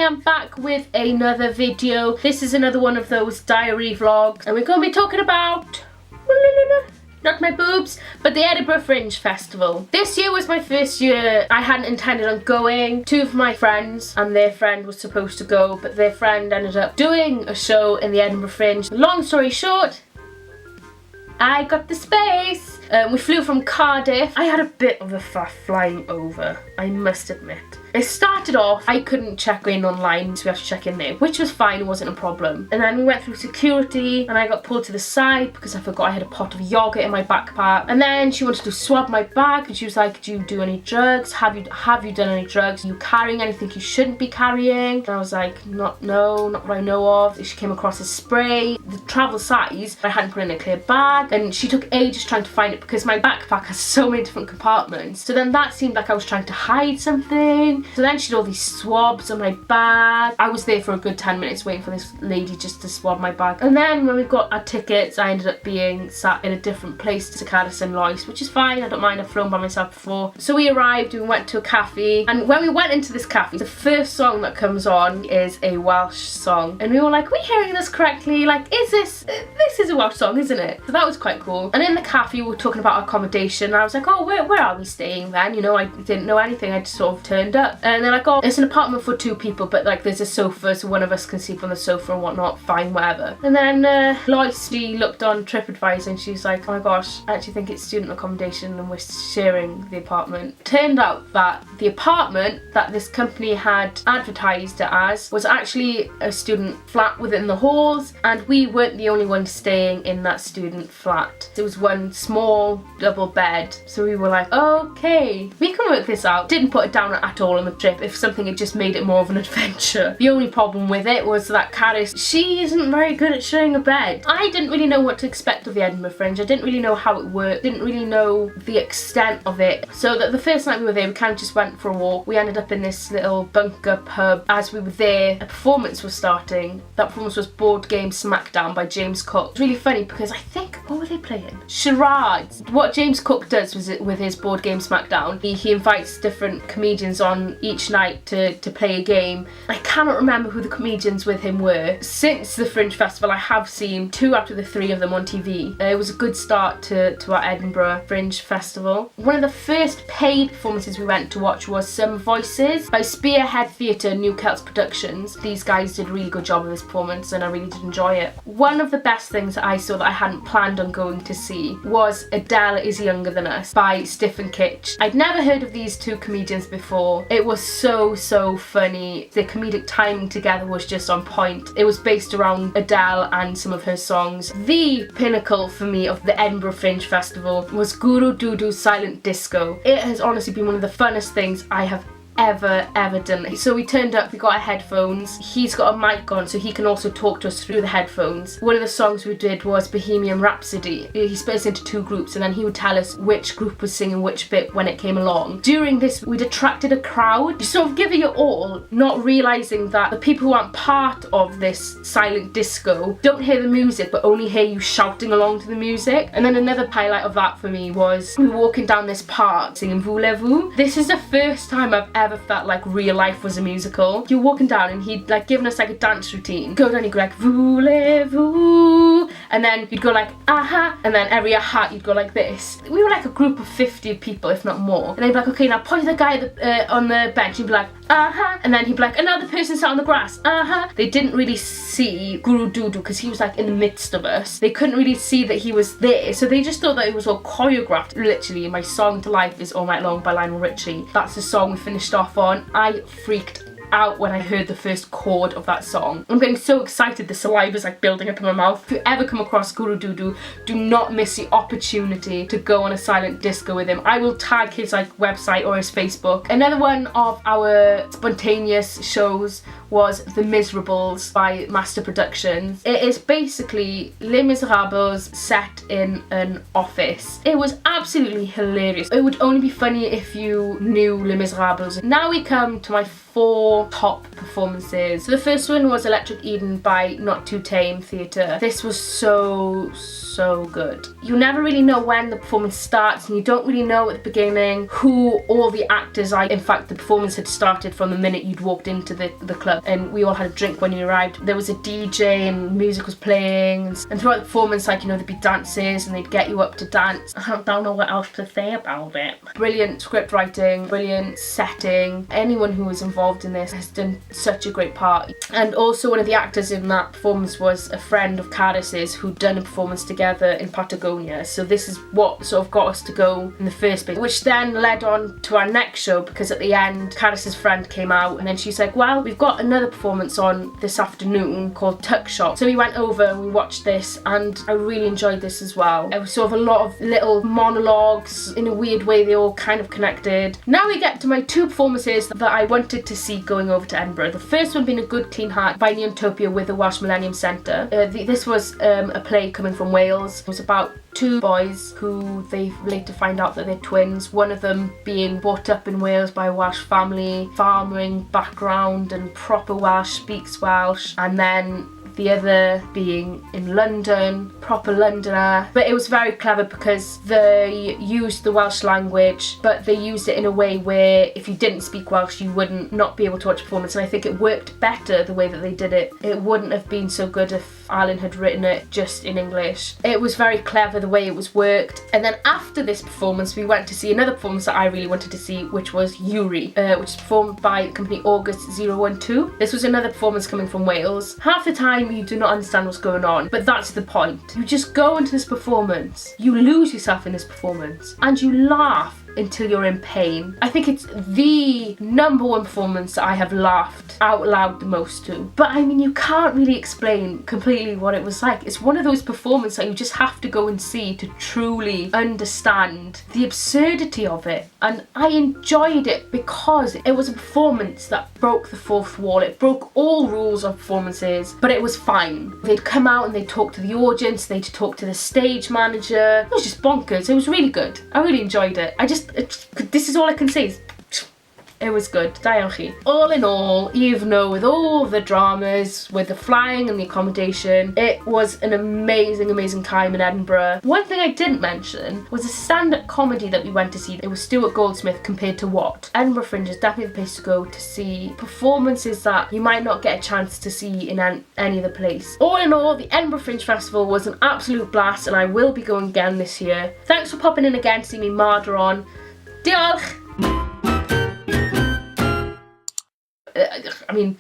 am back with another video. This is another one of those diary vlogs, and we're going to be talking about, not my boobs, but the Edinburgh Fringe Festival. This year was my first year. I hadn't intended on going. Two of my friends and their friend was supposed to go, but their friend ended up doing a show in the Edinburgh Fringe. Long story short, I got the space. We flew from Cardiff. I had a bit of a faff flying over, I must admit. It started off, I couldn't check in online, so we had to check in there, which was fine, it wasn't a problem. And then we went through security, and I got pulled to the side because I forgot I had a pot of yogurt in my backpack. And then she wanted to swab my bag, and she was like, do you do any drugs? Have you done any drugs? Are you carrying anything you shouldn't be carrying? And I was like, not what I know of. She came across a spray, the travel size, I hadn't put in a clear bag, and she took ages trying to find it because my backpack has so many different compartments. So then that seemed like I was trying to hide something. So then she did all these swabs on my bag. I was there for a good 10 minutes waiting for this lady just to swab my bag. And then when we got our tickets, I ended up being sat in a different place to Cardiff and Lois, which is fine, I don't mind, I've flown by myself before. So we arrived, we went to a cafe, and when we went into this cafe, the first song that comes on is a Welsh song. And we were like, are we hearing this correctly? Like, this is a Welsh song, isn't it? So that was quite cool. And in the cafe, we were talking about our accommodation, and I was like, oh, where are we staying then? You know, I didn't know anything, I just sort of turned up. And they're like, oh, it's an apartment for 2 people, but like there's a sofa, so one of us can sleep on the sofa and whatnot, fine, whatever. And then Lois, she looked on TripAdvisor and she was like, oh my gosh, I actually think it's student accommodation and we're sharing the apartment. Turned out that the apartment that this company had advertised it as was actually a student flat within the halls, and we weren't the only ones staying in that student flat. There was one small double bed, so we were like, okay, we can work this out. Didn't put it down at all on the trip if something had just made it more of an adventure. The only problem with it was that Caris, she isn't very good at sharing a bed. I didn't really know what to expect of the Edinburgh Fringe. I didn't really know how it worked, didn't really know the extent of it. So that the first night we were there, we kind of just went for a walk. We ended up in this little bunker pub. As we were there, a performance was starting. That performance was Board Game Smackdown by James Cook. It's really funny because I think, what were they playing? Charades. What James Cook does was with his Board Game Smackdown, he invites different comedians on each night to play a game. I cannot remember who the comedians with him were. Since the Fringe Festival, I have seen 2 out of the 3 of them on TV. It was a good start to our Edinburgh Fringe Festival. One of the first paid performances we went to watch was Some Voices by Spearhead Theatre New Celts Productions. These guys did a really good job of this performance and I really did enjoy it. One of the best things that I saw that I hadn't planned on going to see was Adele Is Younger Than Us by Stiff and Kitsch. I'd never heard of these 2 comedians before. It was so funny. The comedic timing together was just on point. It was based around Adele and some of her songs. The pinnacle for me of the Edinburgh Fringe Festival was Guru Dudu's Silent Disco. It has honestly been one of the funnest things I have ever done. So we turned up, we got our headphones. He's got a mic on so he can also talk to us through the headphones. One of the songs we did was Bohemian Rhapsody. He split us into 2 groups and then he would tell us which group was singing which bit when it came along. During this, we'd attracted a crowd. You sort of give it your all, not realising that the people who aren't part of this silent disco don't hear the music but only hear you shouting along to the music. And then another highlight of that for me was we were walking down this park singing Voulez-vous. This is the first time I've ever felt like real life was a musical. You're walking down and he'd like given us like a dance routine. Go down, you'd go like Voulez-vous, and then you'd go like aha, and then every aha you'd go like this. We were like a group of 50 people, if not more. And they'd be like, okay, now point to the guy on the bench. You'd be like aha, and then he'd be like, another person sat on the grass, aha. They didn't really see Guru Dudu because he was like in the midst of us. They couldn't really see that he was there, so they just thought that it was all choreographed. Literally, my song to life is All Night Long by Lionel Richie. That's the song we finished off on. I freaked out when I heard the first chord of that song. I'm getting so excited, the saliva's like building up in my mouth. If you ever come across Guru Dudu, do not miss the opportunity to go on a silent disco with him. I will tag his like website or his Facebook. Another one of our spontaneous shows was The Miserables by Master Productions. It is basically Les Miserables set in an office. It was absolutely hilarious. It would only be funny if you knew Les Miserables. Now we come to my 4 top performances. So the first one was Electric Eden by Not Too Tame Theatre. This was so so good. You never really know when the performance starts, and you don't really know at the beginning who all the actors are. In fact, the performance had started from the minute you'd walked into the club, and we all had a drink when you arrived. There was a DJ and music was playing, and throughout the performance, like, you know, there'd be dances and they'd get you up to dance. I don't know what else to say about it. Brilliant script writing, brilliant setting. Anyone who was involved in this has done such a great part. And also one of the actors in that performance was a friend of Caris's who'd done a performance together in Patagonia. So this is what sort of got us to go in the first place, which then led on to our next show, because at the end Caris's friend came out and then she's like, well, we've got another performance on this afternoon called Tuck Shop. So we went over and we watched this, and I really enjoyed this as well. It was sort of a lot of little monologues. In a weird way, they all kind of connected. Now we get to my two performances that I wanted to see going over to Edinburgh. The first one being A Good Clean Heart by Neontopia with the Welsh Millennium Centre. This was a play coming from Wales. It was about two boys who they later find out that they're twins. One of them being brought up in Wales by a Welsh family, farming background and proper Welsh, speaks Welsh, and then the other being in London, proper Londoner. But it was very clever because they used the Welsh language, but they used it in a way where if you didn't speak Welsh, you wouldn't not be able to watch a performance. And I think it worked better the way that they did it. It wouldn't have been so good if Alan had written it just in English. It was very clever the way it was worked. And then after this performance, we went to see another performance that I really wanted to see, which was Yuri, which is performed by the company August 012. This was another performance coming from Wales. Half the time you do not understand what's going on, but that's the point. You just go into this performance, you lose yourself in this performance, and you laugh until you're in pain. I think it's the #1 performance that I have laughed out loud the most to. But I mean, you can't really explain completely what it was like. It's one of those performances that you just have to go and see to truly understand the absurdity of it. And I enjoyed it because it was a performance that broke the fourth wall. It broke all rules of performances, but it was fine. They'd come out and they'd talk to the audience, they'd talk to the stage manager. It was just bonkers. It was really good. I really enjoyed it. This is all I can say. It was good. Diolch chi. All in all, even though with all the dramas, with the flying and the accommodation, it was an amazing, amazing time in Edinburgh. One thing I didn't mention was a stand-up comedy that we went to see. It was Stuart Goldsmith Compared to What. Edinburgh Fringe is definitely the place to go to see performances that you might not get a chance to see in any other place. All in all, the Edinburgh Fringe Festival was an absolute blast, and I will be going again this year. Thanks for popping in again to see me marder on. Diolch! I mean,